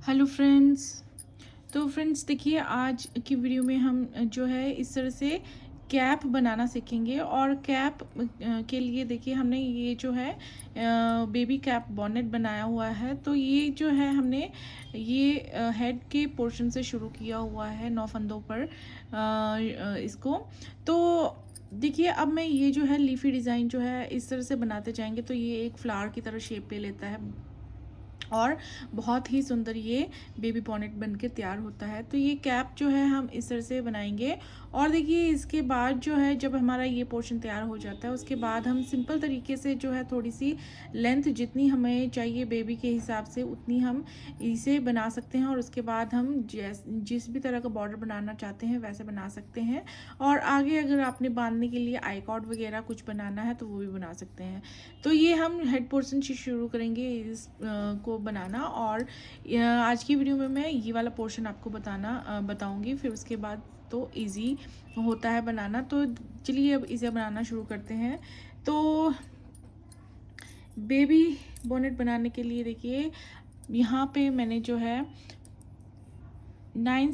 Hello friends. तो friends देखिए, आज की वीडियो में हम जो है इस तरह से कैप बनाना सीखेंगे। और कैप के लिए देखिए हमने ये जो है बेबी कैप बॉनेट बनाया हुआ है। तो ये जो है हमने ये हेड के पोर्शन से शुरू किया हुआ है 9 फंदों पर इसको। तो देखिए अब मैं ये जो है लीफी डिज़ाइन जो है इस तरह से बनाते जाएंगे तो ये एक फ्लावर की तरह शेप ले लेता है और बहुत ही सुंदर ये बेबी बॉनेट बनके तैयार होता है। तो ये कैप जो है हम इस तरह से बनाएंगे। और देखिए इसके बाद जो है जब हमारा ये पोर्शन तैयार हो जाता है उसके बाद हम सिंपल तरीके से जो है थोड़ी सी लेंथ जितनी हमें चाहिए बेबी के हिसाब से उतनी हम इसे बना सकते हैं। और उसके बाद हम जिस भी तरह का बॉर्डर बनाना चाहते हैं वैसे बना सकते हैं। और आगे अगर आपने बांधने के लिए आई कॉर्ड वगैरह कुछ बनाना है तो वो भी बना सकते हैं। तो ये हम हेड पोर्शन से शुरू करेंगे इस को बनाना। और आज की वीडियो में मैं ये वाला पोर्शन आपको बताऊंगी। फिर उसके बाद तो इजी होता है बनाना। तो चलिए अब इसे बनाना शुरू करते हैं। तो बेबी बोनेट बनाने के लिए देखिए यहाँ पे मैंने जो है 9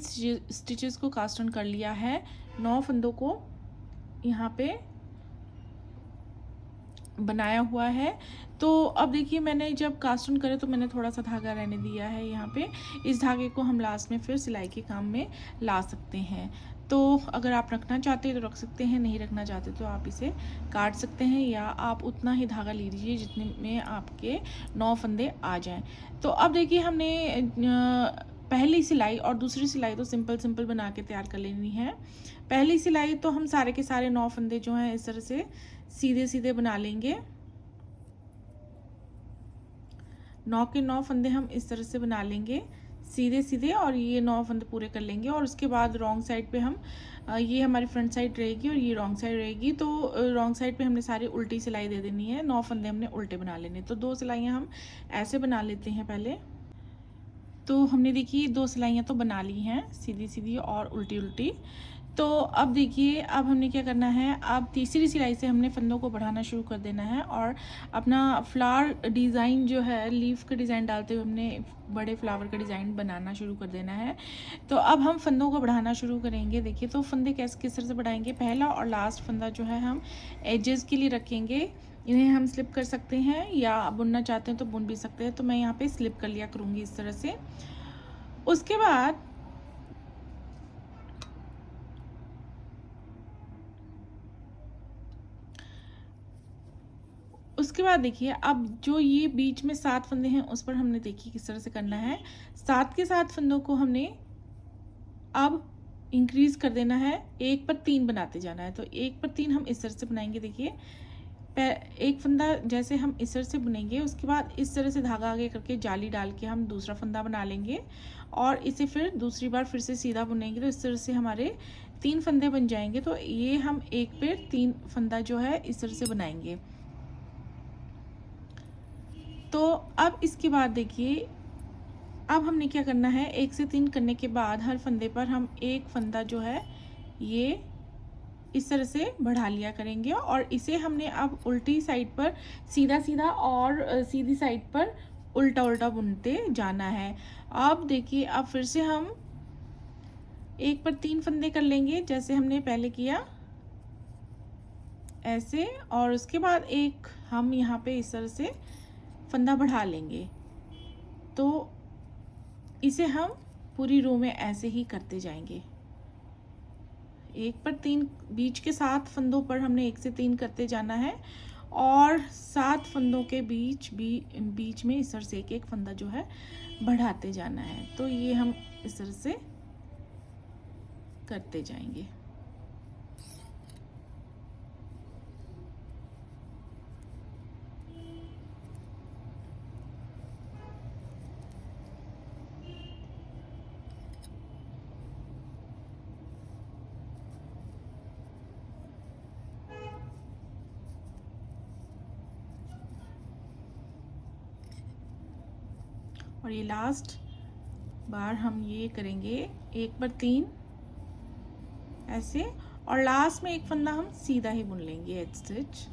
स्टिचेस को कास्ट ऑन कर लिया है। 9 फंदों को यहाँ पे बनाया हुआ है। तो अब देखिए मैंने जब कास्ट ऑन करे तो मैंने थोड़ा सा धागा रहने दिया है यहाँ पे। इस धागे को हम लास्ट में फिर सिलाई के काम में ला सकते हैं। तो अगर आप रखना चाहते हैं तो रख सकते हैं, नहीं रखना चाहते तो आप इसे काट सकते हैं, या आप उतना ही धागा लीजिए जितने में आपके 9 फंदे आ जाएं। तो अब देखिए हमने पहली सिलाई और दूसरी सिलाई तो सिंपल बना के तैयार कर लेनी है। पहली सिलाई तो हम सारे के सारे 9 फंदे जो हैं इस तरह से सीधे सीधे बना लेंगे। 9 के 9 फंदे हम इस तरह से बना लेंगे सीधे सीधे, और ये 9 फंदे पूरे कर लेंगे। और उसके बाद रॉन्ग साइड पे हम ये हमारी फ्रंट साइड रहेगी और ये रॉन्ग साइड रहेगी। तो रॉन्ग साइड पे हमने सारी उल्टी सिलाई दे देनी है। 9 फंदे हमने उल्टे बना लेने। तो 2 सिलाइयाँ हम ऐसे बना लेते हैं पहले। तो हमने देखिए 2 सिलाइयाँ तो बना ली हैं, सीधी सीधी और उल्टी उल्टी। तो अब देखिए अब हमने क्या करना है, अब तीसरी सिलाई से हमने फंदों को बढ़ाना शुरू कर देना है और अपना फ्लावर डिज़ाइन जो है लीफ का डिज़ाइन डालते हुए हमने बड़े फ्लावर का डिज़ाइन बनाना शुरू कर देना है। तो अब हम फंदों को बढ़ाना शुरू करेंगे। देखिए तो फंदे किस तरह से बढ़ाएंगे, पहला और लास्ट फंदा जो है हम एजेस के लिए रखेंगे। इन्हें हम स्लिप कर सकते हैं या बुनना चाहते हैं तो बुन भी सकते हैं। तो मैं यहाँ पे स्लिप कर लिया करूँगी इस तरह से। उसके बाद देखिए अब जो ये बीच में 7 फंदे हैं उस पर हमने देखिए किस तरह से करना है। 7 के 7 फंदों को हमने अब इंक्रीज कर देना है, 1 पर 3 बनाते जाना है। तो 1 पर 3 हम इस तरह से बनाएंगे। देखिए एक फंदा जैसे हम इस तरह से बुनेंगे, उसके बाद इस तरह से धागा आगे करके जाली डाल के हम दूसरा फंदा बना लेंगे और इसे फिर दूसरी बार फिर से सीधा बुनेंगे। तो इस तरह से हमारे 3 फंदे बन जाएंगे। तो ये हम 1 पर 3 फंदा जो है इस तरह से बनाएंगे। तो अब इसके बाद देखिए अब हमने क्या करना है, 1 से 3 करने के बाद हर फंदे पर हम एक फंदा जो है ये इस तरह से बढ़ा लिया करेंगे। और इसे हमने अब उल्टी साइड पर सीधा सीधा और सीधी साइड पर उल्टा उल्टा बुनते जाना है। अब देखिए अब फिर से हम 1 पर 3 फंदे कर लेंगे जैसे हमने पहले किया ऐसे, और उसके बाद एक हम यहाँ पे इस तरह से फंदा बढ़ा लेंगे। तो इसे हम पूरी रो में ऐसे ही करते जाएंगे। 1 पर 3 बीच के 7 फंदों पर हमने 1 से 3 करते जाना है और 7 फंदों के बीच में इस तरह से एक फंदा जो है बढ़ाते जाना है। तो ये हम इस तरह से करते जाएंगे। और ये लास्ट बार हम ये करेंगे 1 पर 3 ऐसे, और लास्ट में एक फंदा हम सीधा ही बुन लेंगे एज स्टिच।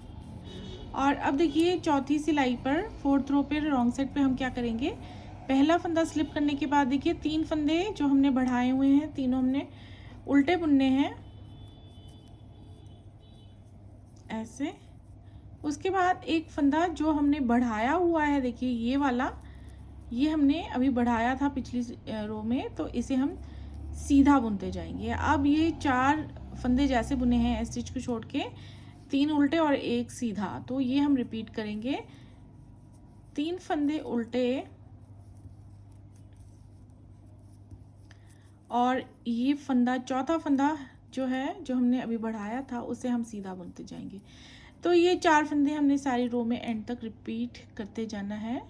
और अब देखिए चौथी सिलाई पर 4th रो पे रॉन्ग साइड पे हम क्या करेंगे, पहला फंदा स्लिप करने के बाद देखिए 3 फंदे जो हमने बढ़ाए हुए हैं तीनों हमने उल्टे बुनने हैं ऐसे। उसके बाद एक फंदा जो हमने बढ़ाया हुआ है देखिए ये वाला, ये हमने अभी बढ़ाया था पिछली रो में, तो इसे हम सीधा बुनते जाएंगे। अब ये 4 फंदे जैसे बुने हैं स्टिच को छोड़ के, 3 उल्टे और 1 सीधा, तो ये हम रिपीट करेंगे। 3 फंदे उल्टे और ये फंदा, चौथा फंदा जो है जो हमने अभी बढ़ाया था उसे हम सीधा बुनते जाएंगे। तो ये 4 फंदे हमने सारी रो में एंड तक रिपीट करते जाना है।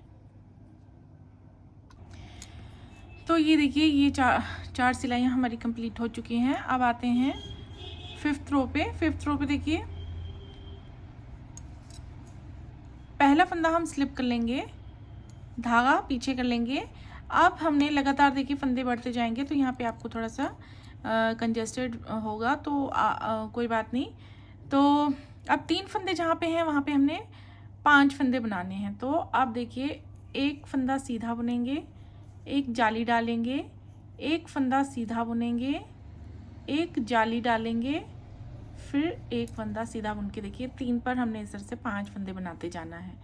तो ये देखिए ये चार सिलाइयाँ हमारी कंप्लीट हो चुकी हैं। अब आते हैं 5th रो पे। 5th रो पे देखिए पहला फंदा हम स्लिप कर लेंगे, धागा पीछे कर लेंगे। अब हमने लगातार देखिए फंदे बढ़ते जाएंगे, तो यहाँ पे आपको थोड़ा सा कंजेस्टेड होगा, तो कोई बात नहीं। तो अब 3 फंदे जहाँ पे हैं वहाँ पे हमने 5 फंदे बनाने हैं। तो अब देखिए एक फंदा सीधा बुनेंगे, एक जाली डालेंगे, एक फंदा सीधा बुनेंगे, एक जाली डालेंगे, फिर एक फंदा सीधा बुन के देखिए 3 पर हमने इस तरह से 5 फंदे बनाते जाना है।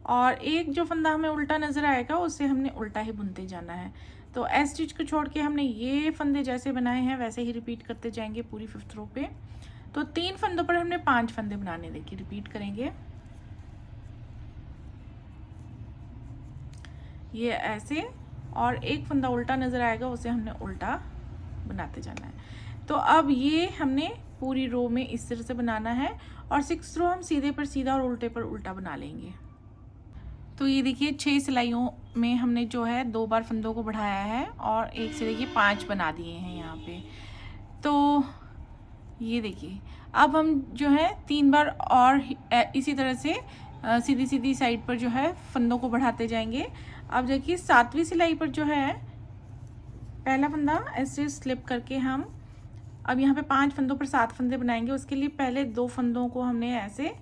और एक जो फंदा हमें उल्टा नज़र आएगा उसे हमने उल्टा ही बुनते जाना है। तो एस स्टिच को छोड़ के हमने ये फंदे जैसे बनाए हैं वैसे ही रिपीट करते जाएंगे पूरी 5th रो पे। तो 3 फंदों पर हमने 5 फंदे बनाने, देखिए रिपीट करेंगे ये ऐसे, और एक फंदा उल्टा नज़र आएगा उसे हमने उल्टा बनाते जाना है। तो अब ये हमने पूरी रो में इस तरह से बनाना है, और 6th रो हम सीधे पर सीधा और उल्टे पर उल्टा बना लेंगे। तो ये देखिए 6 सिलाइयों में हमने जो है 2 बार फंदों को बढ़ाया है और एक से देखिए 5 बना दिए हैं यहाँ पे। तो ये देखिए अब हम जो है 3 बार और इसी तरह से सीधी सीधी साइड पर जो है फंदों को बढ़ाते जाएंगे। अब देखिए 7वीं सिलाई पर जो है पहला फंदा ऐसे स्लिप करके हम अब यहाँ पे 5 फंदों पर 7 फंदे बनाएंगे। उसके लिए पहले 2 फंदों को हमने ऐसे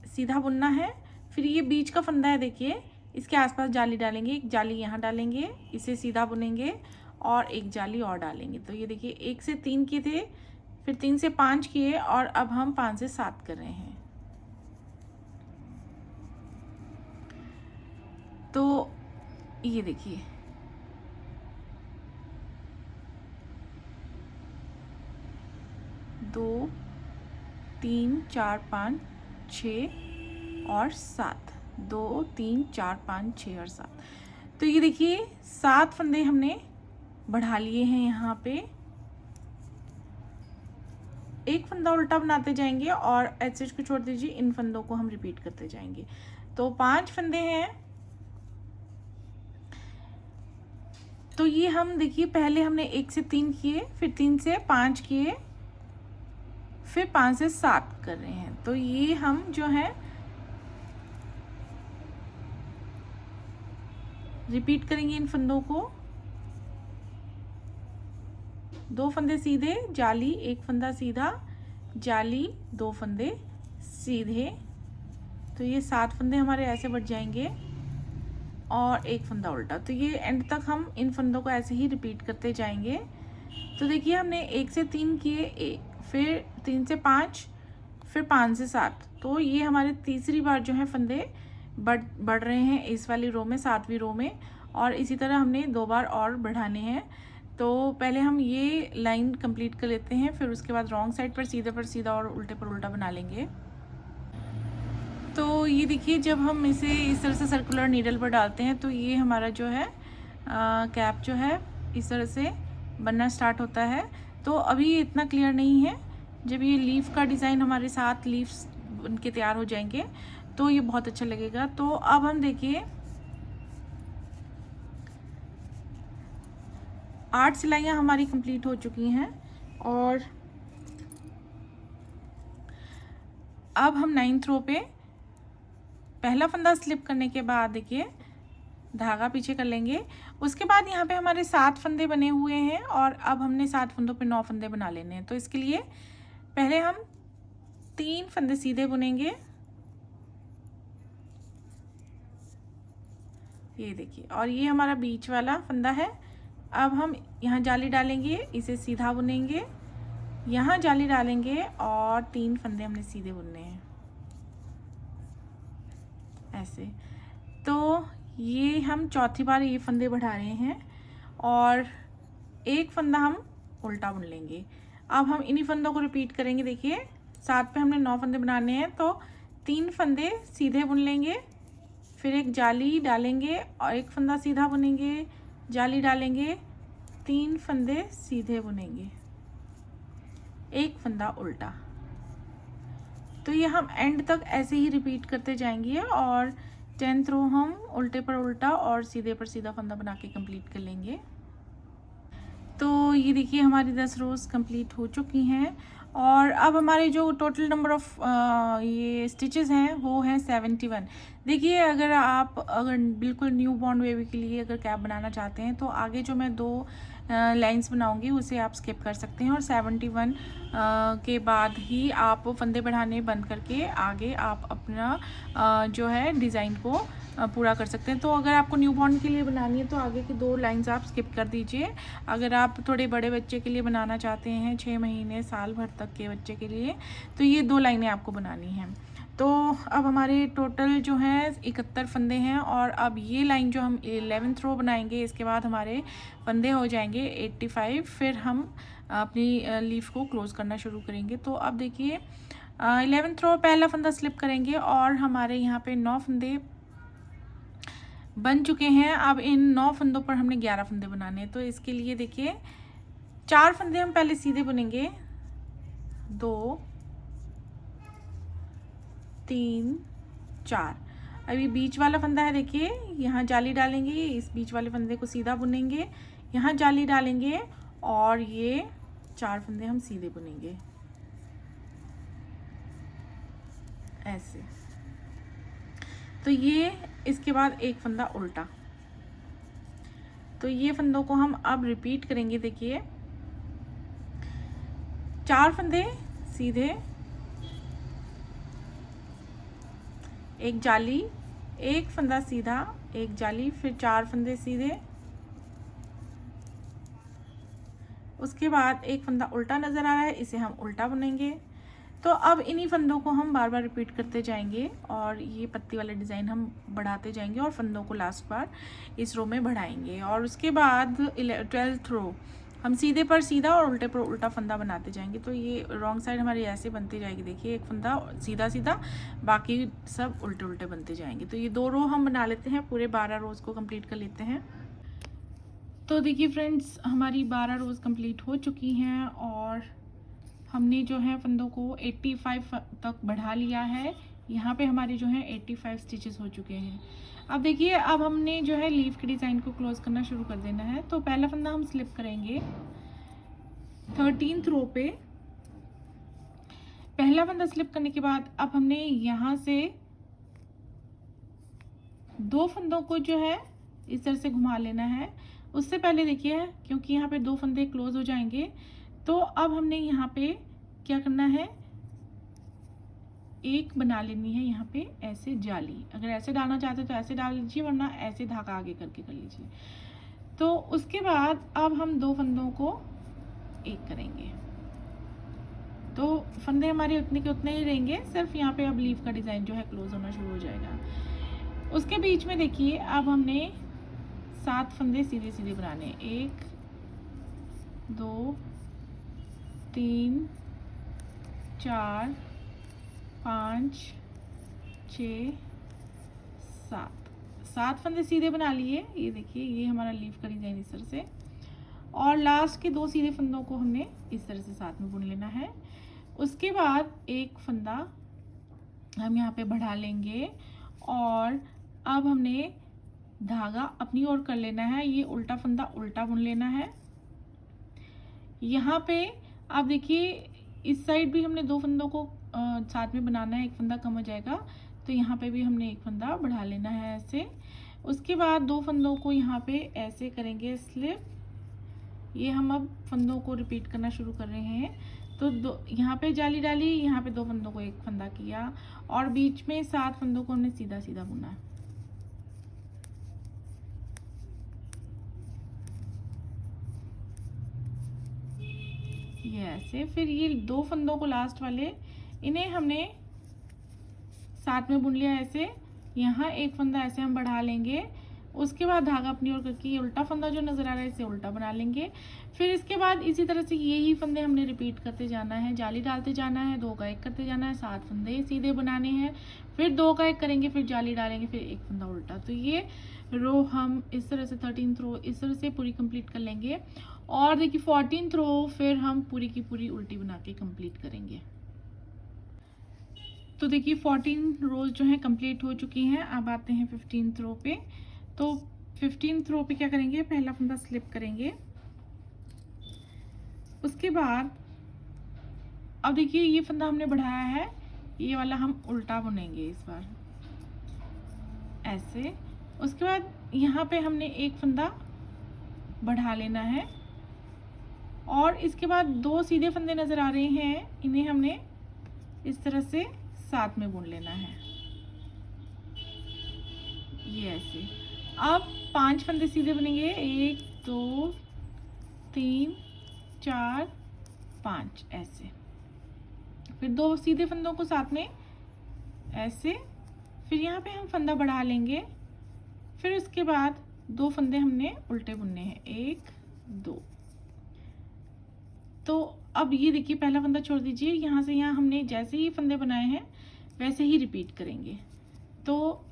सीधा बुनना है, फिर ये बीच का फंदा है देखिए इसके आसपास जाली डालेंगे, एक जाली यहाँ डालेंगे, इसे सीधा बुनेंगे और एक जाली और डालेंगे। तो ये देखिए 1 से 3 किए थे, फिर 3 से 5 किए, और अब हम 5 से 7 कर रहे हैं। तो ये देखिए 2 3 4 5 6 और 7, 2 3 4 5 6 और 7। तो ये देखिए 7 फंदे हमने बढ़ा लिए हैं। यहाँ पे एक फंदा उल्टा बनाते जाएंगे और एच को छोड़ दीजिए, इन फंदों को हम रिपीट करते जाएंगे। तो 5 फंदे हैं। तो ये हम देखिए पहले हमने 1 से 3 किए, फिर 3 से 5 किए, फिर 5 से 7 कर रहे हैं। तो ये हम जो है रिपीट करेंगे इन फंदों को। 2 फंदे सीधे, जाली, एक फंदा सीधा, जाली, 2 फंदे सीधे। तो ये 7 फंदे हमारे ऐसे बढ़ जाएंगे और एक फंदा उल्टा। तो ये एंड तक हम इन फंदों को ऐसे ही रिपीट करते जाएंगे। तो देखिए हमने 1 से 3 किए, फिर 3 से 5, फिर 5 से 7। तो ये हमारे तीसरी बार जो है फंदे बढ़ रहे हैं इस वाली रो में, 7वीं रो में, और इसी तरह हमने 2 बार और बढ़ाने हैं। तो पहले हम ये लाइन कंप्लीट कर लेते हैं, फिर उसके बाद रॉन्ग साइड पर सीधा और उल्टे पर उल्टा बना लेंगे। तो ये देखिए जब हम इसे इस तरह से सर्कुलर नीडल पर डालते हैं तो ये हमारा जो है कैप जो है इस तरह से बनना स्टार्ट होता है। तो अभी ये इतना क्लियर नहीं है, जब ये लीफ का डिज़ाइन हमारे साथ लीव्स बन के तैयार हो जाएंगे तो ये बहुत अच्छा लगेगा। तो अब हम देखिए 8 सिलाइयाँ हमारी कंप्लीट हो चुकी हैं, और अब हम 9th रो पे पहला फंदा स्लिप करने के बाद देखिए धागा पीछे कर लेंगे। उसके बाद यहाँ पे हमारे 7 फंदे बने हुए हैं, और अब हमने 7 फंदों पे 9 फंदे बना लेने हैं। तो इसके लिए पहले हम 3 फंदे सीधे बुनेंगे, ये देखिए, और ये हमारा बीच वाला फंदा है। अब हम यहाँ जाली डालेंगे, इसे सीधा बुनेंगे, यहाँ जाली डालेंगे और 3 फंदे हमने सीधे बुनने हैं ऐसे। तो ये हम चौथी बार ये फंदे बढ़ा रहे हैं और एक फंदा हम उल्टा बुन लेंगे। अब हम इन्हीं फंदों को रिपीट करेंगे। देखिए, 7 पे हमने 9 फंदे बनाने हैं, तो 3 फंदे सीधे बुन लेंगे, फिर एक जाली डालेंगे और एक फंदा सीधा बुनेंगे, जाली डालेंगे, 3 फंदे सीधे बुनेंगे, एक फंदा उल्टा। तो ये हम एंड तक ऐसे ही रिपीट करते जाएंगे और 10th रो हम उल्टे पर उल्टा और सीधे पर सीधा फंदा बना के कंप्लीट कर लेंगे। तो ये देखिए, हमारी 10 रोज कंप्लीट हो चुकी हैं और अब हमारे जो टोटल नंबर ऑफ ये स्टिचेस हैं वो हैं 71। देखिए, अगर बिल्कुल न्यू बॉर्न बेबी के लिए अगर कैप बनाना चाहते हैं तो आगे जो मैं 2 लाइंस बनाऊंगी उसे आप स्किप कर सकते हैं और 71 के बाद ही आप फंदे बढ़ाने बंद करके आगे आप अपना जो है डिज़ाइन को पूरा कर सकते हैं। तो अगर आपको न्यू बॉर्न के लिए बनानी है तो आगे की 2 लाइंस आप स्किप कर दीजिए। अगर आप थोड़े बड़े बच्चे के लिए बनाना चाहते हैं, 6 महीने साल भर तक के बच्चे के लिए, तो ये 2 लाइनें आपको बनानी हैं। तो अब हमारे टोटल जो है 71 फंदे हैं और अब ये लाइन जो हम 11th रो बनाएंगे, इसके बाद हमारे फंदे हो जाएंगे 85। फिर हम अपनी लीफ को क्लोज करना शुरू करेंगे। तो अब देखिए, 11th रो पहला फंदा स्लिप करेंगे और हमारे यहाँ पे 9 फंदे बन चुके हैं। अब इन 9 फंदों पर हमने 11 फंदे बनाने हैं। तो इसके लिए देखिए, 4 फंदे हम पहले सीधे बुनेंगे, 2 3 4। अभी बीच वाला फंदा है, देखिए यहाँ जाली डालेंगे, इस बीच वाले फंदे को सीधा बुनेंगे, यहाँ जाली डालेंगे और ये 4 फंदे हम सीधे बुनेंगे ऐसे। तो ये इसके बाद एक फंदा उल्टा। तो ये फंदों को हम अब रिपीट करेंगे। देखिए, 4 फंदे सीधे, एक जाली, एक फंदा सीधा, एक जाली, फिर 4 फंदे सीधे, उसके बाद एक फंदा उल्टा नज़र आ रहा है, इसे हम उल्टा बुनेंगे। तो अब इन्हीं फंदों को हम बार बार रिपीट करते जाएंगे और ये पत्ती वाले डिज़ाइन हम बढ़ाते जाएंगे और फंदों को लास्ट बार इस रो में बढ़ाएंगे। और उसके बाद 12th रो हम सीधे पर सीधा और उल्टे पर उल्टा फंदा बनाते जाएंगे। तो ये रॉन्ग साइड हमारी ऐसे बनती जाएगी। देखिए, एक फंदा सीधा सीधा, बाकी सब उल्टे उल्टे बनते जाएंगे। तो ये 2 रो हम बना लेते हैं, पूरे 12 रोज़ को कंप्लीट कर लेते हैं। तो देखिए फ्रेंड्स, हमारी 12 रोज़ कंप्लीट हो चुकी हैं और हमने जो है फंदों को 85 तक बढ़ा लिया है। यहाँ पे हमारे जो है 85 स्टिचेस हो चुके हैं। अब देखिए, अब हमने जो है लीफ के डिज़ाइन को क्लोज करना शुरू कर देना है। तो पहला फंदा हम स्लिप करेंगे 13th रो पे। पहला फंदा स्लिप करने के बाद अब हमने यहाँ से 2 फंदों को जो है इस तरह से घुमा लेना है। उससे पहले देखिए, क्योंकि यहाँ पे 2 फंदे क्लोज हो जाएंगे, तो अब हमने यहाँ पे क्या करना है, एक बना लेनी है यहाँ पे ऐसे जाली। अगर ऐसे डालना चाहते तो ऐसे डाल लीजिए, वरना ऐसे धागा आगे करके कर लीजिए। तो उसके बाद अब हम 2 फंदों को एक करेंगे। तो फंदे हमारे उतने के उतने ही रहेंगे, सिर्फ यहाँ पे अब लीफ का डिज़ाइन जो है क्लोज होना शुरू हो जाएगा। उसके बीच में देखिए, अब हमने 7 फंदे सीधे सीधे बनाने, 1 2 3 4 5 6 7 फंदे सीधे बना लिए। ये देखिए, ये हमारा लीफ का डिज़ाइन इस तरह से, और लास्ट के 2 सीधे फंदों को हमने इस तरह से साथ में बुन लेना है। उसके बाद एक फंदा हम यहाँ पे बढ़ा लेंगे और अब हमने धागा अपनी ओर कर लेना है। ये उल्टा फंदा उल्टा बुन लेना है। यहाँ पे आप देखिए, इस साइड भी हमने 2 फंदों को साथ में बनाना है, एक फंदा कम हो जाएगा, तो यहाँ पे भी हमने एक फंदा बढ़ा लेना है ऐसे। उसके बाद 2 फंदों को यहाँ पे ऐसे करेंगे स्लिप। ये हम अब फंदों को रिपीट करना शुरू कर रहे हैं। तो यहाँ पे जाली डाली, यहाँ पे 2 फंदों को एक फंदा किया और बीच में 7 फंदों को हमने सीधा सीधा बुना। ये ऐसे। फिर ये 2 फंदों को लास्ट वाले इन्हें हमने साथ में बुन लिया ऐसे। यहाँ एक फंदा ऐसे हम बढ़ा लेंगे, उसके बाद धागा अपनी ओर करके ये उल्टा फंदा जो नज़र आ रहा है इसे उल्टा बना लेंगे। फिर इसके बाद इसी तरह से यही फंदे हमने रिपीट करते जाना है, जाली डालते जाना है, 2 का 1 करते जाना है, 7 फंदे सीधे बनाने हैं, फिर 2 का 1 करेंगे, फिर जाली डालेंगे, फिर एक फंदा उल्टा। तो ये रो हम इस तरह से 13th रो इस तरह से पूरी कंप्लीट कर लेंगे। और देखिए 14th रो फिर हम पूरी की पूरी उल्टी बना के कंप्लीट करेंगे। तो देखिए 14 रोज जो है कंप्लीट हो चुकी हैं। अब आते हैं 15th रो पे। तो 15th रो पे क्या करेंगे, पहला फंदा स्लिप करेंगे, उसके बाद अब देखिए ये फंदा हमने बढ़ाया है, ये वाला हम उल्टा बुनेंगे इस बार ऐसे। उसके बाद यहाँ पे हमने एक फंदा बढ़ा लेना है और इसके बाद 2 सीधे फंदे नज़र आ रहे हैं, इन्हें हमने इस तरह से साथ में बुन लेना है ये ऐसे। अब 5 फंदे सीधे बनेंगे, 1 2 3 4 5 ऐसे। फिर 2 सीधे फंदों को साथ में ऐसे, फिर यहाँ पे हम फंदा बढ़ा लेंगे, फिर उसके बाद 2 फंदे हमने उल्टे बुनने हैं, 1 2। तो अब ये देखिए पहला फंदा छोड़ दीजिए, यहाँ से यहाँ हमने जैसे ही फंदे बनाए हैं वैसे ही रिपीट करेंगे। तो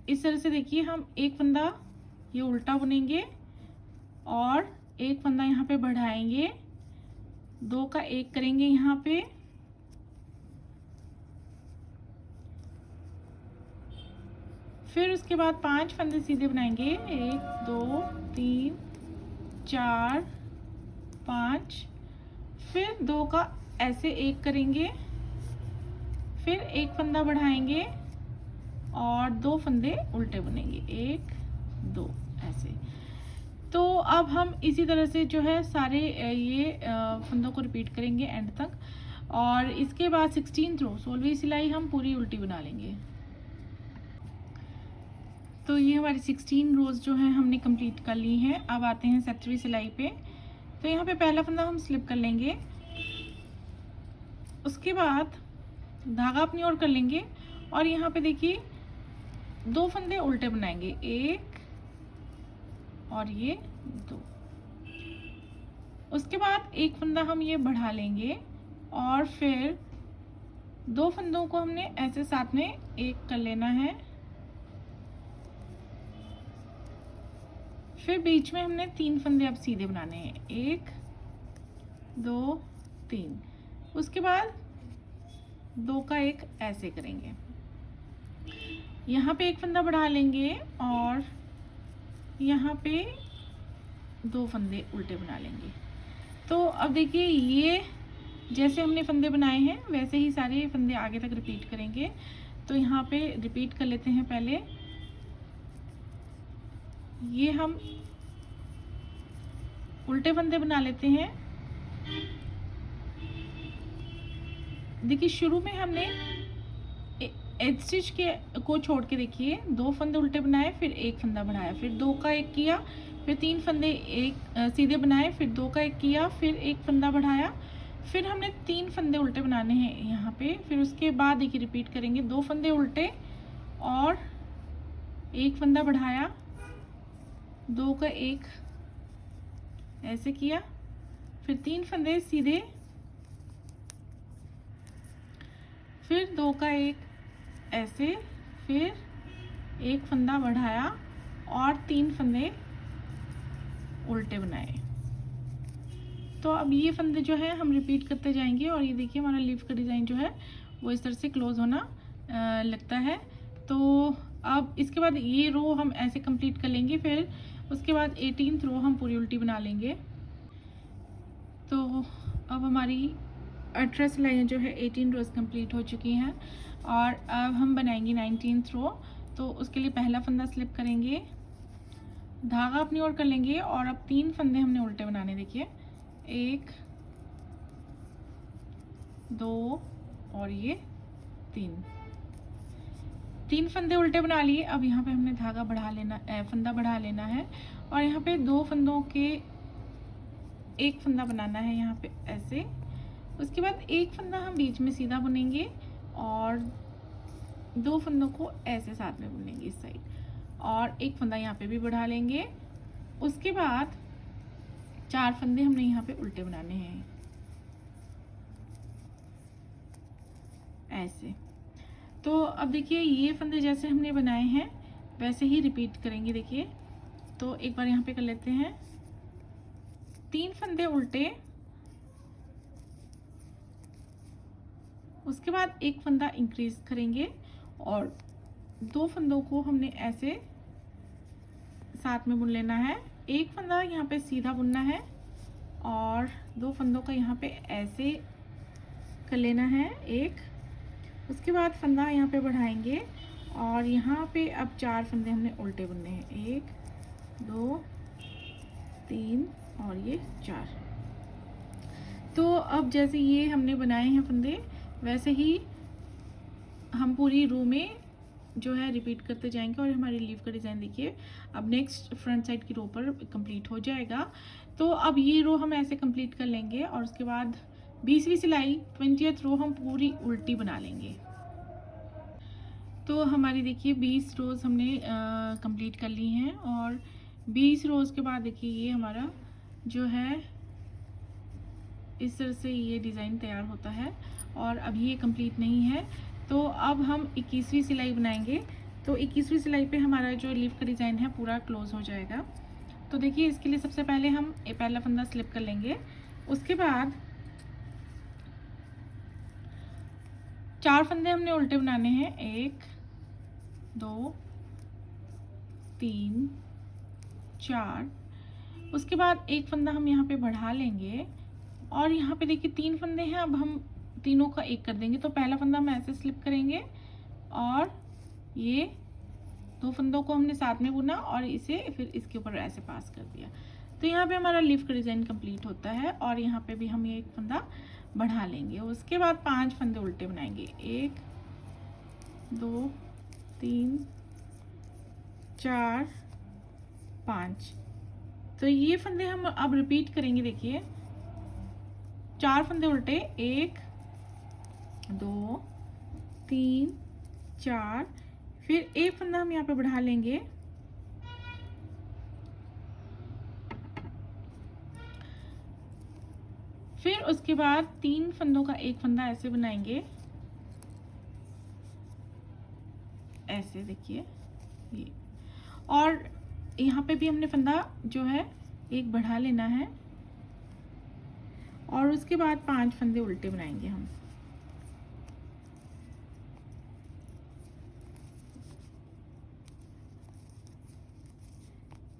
इस तरह से देखिए हम एक फंदा ये उल्टा बुनेंगे और एक फंदा यहाँ पे बढ़ाएंगे, 2 का 1 करेंगे यहाँ पे, फिर उसके बाद 5 फंदे सीधे बनाएंगे, 1 2 3 4 5, फिर 2 का ऐसे 1 करेंगे, फिर एक फंदा बढ़ाएंगे और 2 फंदे उल्टे बुनेंगे, 1 2 ऐसे। तो अब हम इसी तरह से जो है सारे ये फंदों को रिपीट करेंगे एंड तक। और इसके बाद 16th रो 16वीं सिलाई हम पूरी उल्टी बना लेंगे। तो ये हमारी 16 रोज जो है हमने कंप्लीट कर ली हैं। अब आते हैं 7वीं सिलाई पे। तो यहाँ पे पहला फंदा हम स्लिप कर लेंगे, उसके बाद धागा अपनी ओर कर लेंगे और यहाँ पे देखिए 2 फंदे उल्टे बनाएंगे, 1 और ये 2। उसके बाद एक फंदा हम ये बढ़ा लेंगे और फिर 2 फंदों को हमने ऐसे साथ में 1 कर लेना है, फिर बीच में हमने 3 फंदे अब सीधे बनाने हैं, 1 2 3। उसके बाद 2 का 1 ऐसे करेंगे, यहाँ पे एक फंदा बढ़ा लेंगे और यहाँ पे 2 फंदे उल्टे बना लेंगे। तो अब देखिए ये जैसे हमने फंदे बनाए हैं वैसे ही सारे फंदे आगे तक रिपीट करेंगे। तो यहाँ पे रिपीट कर लेते हैं। पहले ये हम उल्टे फंदे बना लेते हैं। देखिए शुरू में हमने एज स्टिच के को छोड़ के देखिए 2 फंदे उल्टे बनाए, फिर एक फंदा बढ़ाया, फिर 2 का 1 किया, फिर 3 फंदे सीधे बनाए, फिर 2 का 1 किया, फिर एक फंदा बढ़ाया, फिर हमने 3 फंदे उल्टे बनाने हैं यहाँ पे। फिर उसके बाद देखिए रिपीट करेंगे, 2 फंदे उल्टे और एक फंदा बढ़ाया, 2 का 1 ऐसे किया, फिर 3 फंदे सीधे, फिर 2 का 1 ऐसे, फिर एक फंदा बढ़ाया और 3 फंदे उल्टे बनाए। तो अब ये फंदे जो है हम रिपीट करते जाएंगे और ये देखिए हमारा लीफ का डिज़ाइन जो है वो इस तरह से क्लोज होना लगता है। तो अब इसके बाद ये रो हम ऐसे कंप्लीट कर लेंगे, फिर उसके बाद 18th रो हम पूरी उल्टी बना लेंगे। तो अब हमारी 18 सिलाइयाँ जो है 18 रोज कंप्लीट हो चुकी हैं और अब हम बनाएंगे 19th रो। तो उसके लिए पहला फंदा स्लिप करेंगे, धागा अपनी ओर कर लेंगे और अब 3 फंदे हमने उल्टे बनाने, देखिए 1 2 और ये 3 फंदे उल्टे बना लिए। अब यहाँ पे हमने धागा बढ़ा लेना, फंदा बढ़ा लेना है और यहाँ पे 2 फंदों के एक फंदा बनाना है यहाँ पे ऐसे। उसके बाद एक फंदा हम बीच में सीधा बुनेंगे और 2 फंदों को ऐसे साथ में बुनेंगे इस साइड, और एक फंदा यहाँ पे भी बढ़ा लेंगे। उसके बाद 4 फंदे हमने यहाँ पे उल्टे बनाने हैं ऐसे। तो अब देखिए ये फंदे जैसे हमने बनाए हैं वैसे ही रिपीट करेंगे। देखिए तो एक बार यहाँ पे कर लेते हैं, 3 फंदे उल्टे, उसके बाद एक फंदा इंक्रीज करेंगे और 2 फंदों को हमने ऐसे साथ में बुन लेना है। एक फंदा यहाँ पे सीधा बुनना है और 2 फंदों का यहाँ पे ऐसे कर लेना है एक। उसके बाद फंदा यहाँ पे बढ़ाएंगे और यहाँ पे अब 4 फंदे हमने उल्टे बुनने हैं, 1 2 3 और ये 4। तो अब जैसे ये हमने बनाए हैं फंदे वैसे ही हम पूरी रो में जो है रिपीट करते जाएंगे और हमारी लीफ का डिज़ाइन देखिए अब नेक्स्ट फ्रंट साइड की रो पर कंप्लीट हो जाएगा। तो अब ये रो हम ऐसे कंप्लीट कर लेंगे और उसके बाद 20वीं सिलाई 20th रो हम पूरी उल्टी बना लेंगे। तो हमारी देखिए 20 रोज़ हमने कंप्लीट कर ली हैं और 20 रोज़ के बाद देखिए ये हमारा जो है इस तरह से ये डिज़ाइन तैयार होता है। और अभी ये कंप्लीट नहीं है तो अब हम 21वीं सिलाई बनाएंगे। तो 21वीं सिलाई पे हमारा जो लीफ का डिज़ाइन है पूरा क्लोज हो जाएगा। तो देखिए इसके लिए सबसे पहले हम पहला फंदा स्लिप कर लेंगे। उसके बाद 4 फंदे हमने उल्टे बनाने हैं, 1 2 3 4। उसके बाद एक फंदा हम यहाँ पे बढ़ा लेंगे और यहाँ पे देखिए 3 फंदे हैं, अब हम तीनों का एक कर देंगे। तो पहला फंदा हम ऐसे स्लिप करेंगे और ये 2 फंदों को हमने साथ में बुना और इसे फिर इसके ऊपर ऐसे पास कर दिया। तो यहाँ पे हमारा लीफ का डिज़ाइन कंप्लीट होता है और यहाँ पे भी हम ये एक फंदा बढ़ा लेंगे। उसके बाद 5 फंदे उल्टे बनाएंगे, 1 2 3 4 5। तो ये फंदे हम अब रिपीट करेंगे। देखिए 4 फंदे उल्टे, 1 2 3 4, फिर एक फंदा हम यहाँ पे बढ़ा लेंगे फिर उसके बाद 3 फंदों का एक फंदा ऐसे बनाएंगे ऐसे। देखिए ये, और यहाँ पे भी हमने फंदा जो है एक बढ़ा लेना है और उसके बाद 5 फंदे उल्टे बनाएंगे हम।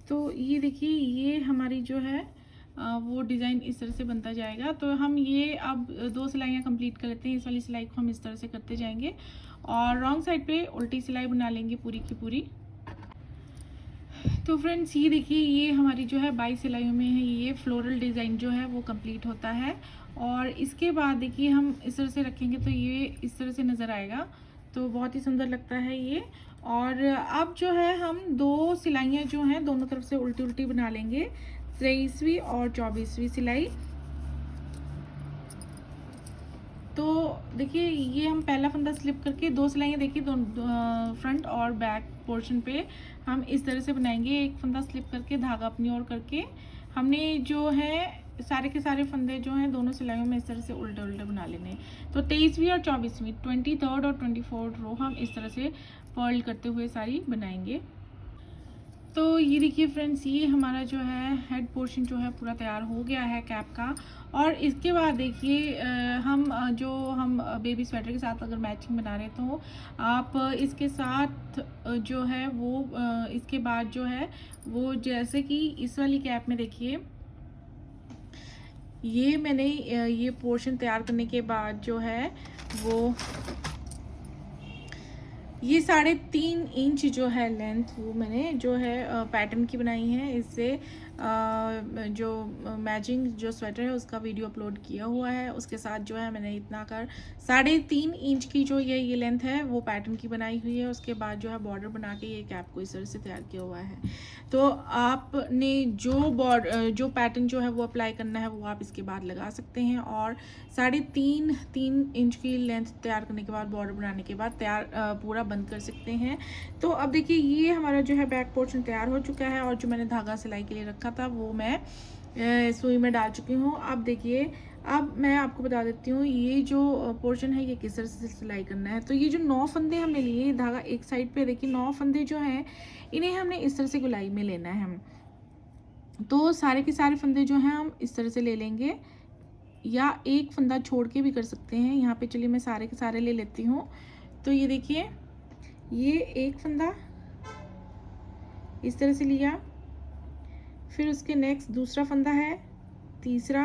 तो ये देखिए ये हमारी जो है वो डिज़ाइन इस तरह से बनता जाएगा। तो हम ये अब 2 सिलाइयाँ कंप्लीट कर लेते हैं। इस वाली सिलाई को हम इस तरह से करते जाएंगे और रॉन्ग साइड पे उल्टी सिलाई बना लेंगे पूरी की पूरी। तो फ्रेंड्स ये देखिए ये हमारी जो है 22 सिलाइयों में है ये फ्लोरल डिज़ाइन जो है वो कंप्लीट होता है। और इसके बाद देखिए हम इस तरह से रखेंगे तो ये इस तरह से नज़र आएगा, तो बहुत ही सुंदर लगता है ये। और अब जो है हम 2 सिलाइयाँ जो हैं दोनों तरफ से उल्टी उल्टी बना लेंगे, 23वीं और 24वीं सिलाई। तो देखिए ये हम पहला फंदा स्लिप करके 2 सिलाइयाँ देखिए दोनों फ्रंट और बैक पोर्शन पे हम इस तरह से बनाएंगे। एक फंदा स्लिप करके धागा अपनी ओर करके हमने जो है सारे के सारे फंदे जो हैं दोनों सिलाइयों में इस तरह से उल्टे उल्टे बना लेने। तो 23वीं और 24वीं 23rd और 24th रो हम इस तरह से पर्ल करते हुए सारी बनाएंगे। तो ये देखिए फ्रेंड्स ये हमारा जो है हेड पोर्शन जो है पूरा तैयार हो गया है कैप का। और इसके बाद देखिए हम बेबी स्वेटर के साथ अगर मैचिंग बना रहे हैं तो आप इसके साथ जो है वो इसके बाद जो है वो जैसे कि इस वाली कैप में देखिए ये मैंने ये पोर्शन तैयार करने के बाद जो है वो ये 3.5 इंच जो है लेंथ वो मैंने जो है पैटर्न की बनाई है। इससे जो मैचिंग जो स्वेटर है उसका वीडियो अपलोड किया हुआ है। उसके साथ जो है मैंने इतना कर 3.5 इंच की जो ये लेंथ है वो पैटर्न की बनाई हुई है। उसके बाद जो है बॉर्डर बना के ये कैप को इस तरह से तैयार किया हुआ है। तो आपने जो पैटर्न जो है वो अप्लाई करना है वो आप इसके बाद लगा सकते हैं। और 3.5 इंच की लेंथ तैयार करने के बाद बॉर्डर बनाने के बाद पूरा बंद कर सकते हैं। तो अब देखिए ये हमारा जो है बैक पोर्शन तैयार हो चुका है और जो मैंने धागा सिलाई के लिए रखा था वो मैं सुई में डाल चुकी हूँ। अब देखिए अब मैं आपको बता देती हूँ ये जो पोर्शन है ये किस तरह से सिलाई करना है। तो ये जो 9 फंदे हमने लिए, धागा एक साइड पे देखिए 9 फंदे जो हैं इन्हें हमने इस तरह से गुलाई में लेना है। हम तो सारे के सारे फंदे जो हैं हम इस तरह से ले लेंगे, या एक फंदा छोड़ के भी कर सकते हैं। यहाँ पे चलिए मैं सारे के सारे ले लेती हूँ। तो ये देखिए ये एक फंदा इस तरह से लिया, फिर उसके नेक्स्ट दूसरा फंदा है, तीसरा,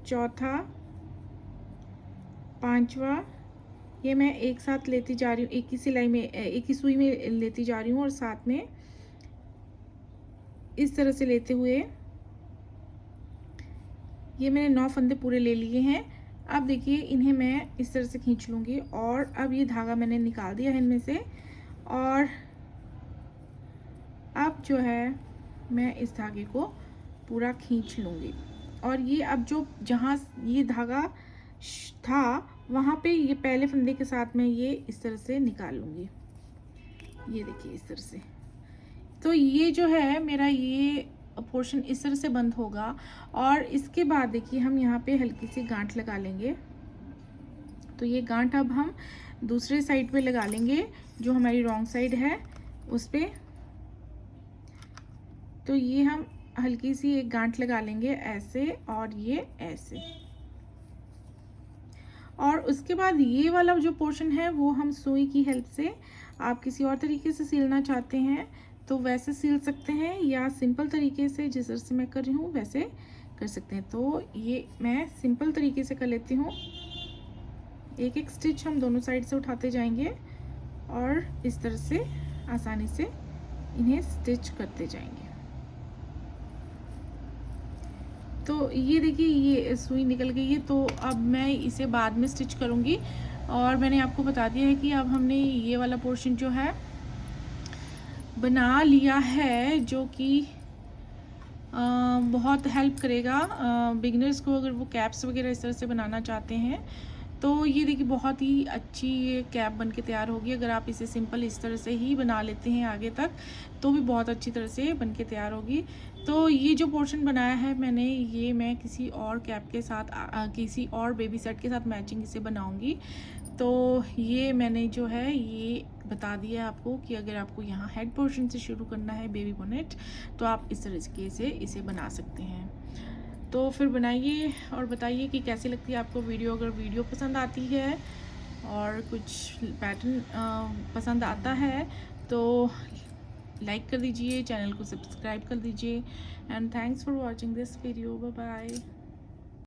चौथा, पांचवा, ये मैं एक साथ लेती जा रही हूँ, एक ही सिलाई में एक ही सुई में लेती जा रही हूँ और साथ में इस तरह से लेते हुए ये मैंने 9 फंदे पूरे ले लिए हैं। अब देखिए इन्हें मैं इस तरह से खींच लूँगी और अब ये धागा मैंने निकाल दिया है इनमें से। और अब जो है मैं इस धागे को पूरा खींच लूँगी और ये अब जो जहाँ ये धागा था वहाँ पे ये पहले फंदे के साथ मैं ये इस तरह से निकाल लूँगी। ये देखिए इस तरह से। तो ये जो है मेरा ये पोर्शन इस तरह से बंद होगा। और इसके बाद देखिए हम यहाँ पे हल्की सी गांठ लगा लेंगे। तो ये गांठ अब हम दूसरे साइड पे लगा लेंगे जो हमारी रॉन्ग साइड है उस पे। तो ये हम हल्की सी एक गांठ लगा लेंगे ऐसे और ये ऐसे। और उसके बाद ये वाला जो पोर्शन है वो हम सुई की हेल्प से, आप किसी और तरीके से सिलना चाहते हैं तो वैसे सिल सकते हैं, या सिंपल तरीके से जिस तरह से मैं कर रही हूँ वैसे कर सकते हैं। तो ये मैं सिंपल तरीके से कर लेती हूँ। एक एक स्टिच हम दोनों साइड से उठाते जाएंगे और इस तरह से आसानी से इन्हें स्टिच करते जाएंगे। तो ये देखिए ये सुई निकल गई है। तो अब मैं इसे बाद में स्टिच करूँगी। और मैंने आपको बता दिया है कि अब हमने ये वाला पोर्शन जो है बना लिया है, जो कि बहुत हेल्प करेगा बिगिनर्स को अगर वो कैप्स वगैरह इस तरह से बनाना चाहते हैं। तो ये देखिए बहुत ही अच्छी ये कैप बन के तैयार होगी। अगर आप इसे सिंपल इस तरह से ही बना लेते हैं आगे तक तो भी बहुत अच्छी तरह से बन के तैयार होगी। तो ये जो पोर्शन बनाया है मैंने, ये मैं किसी और कैप के साथ किसी और बेबी सेट के साथ मैचिंग इसे बनाऊंगी। तो ये मैंने जो है ये बता दिया आपको कि अगर आपको यहाँ हेड पोर्शन से शुरू करना है बेबी बोनेट तो आप इस तरीके से इसे बना सकते हैं। तो फिर बनाइए और बताइए कि कैसी लगती है आपको वीडियो। अगर वीडियो पसंद आती है और कुछ पैटर्न पसंद आता है तो लाइक कर दीजिए, चैनल को सब्सक्राइब कर दीजिए। And thanks for watching this video. Bye bye.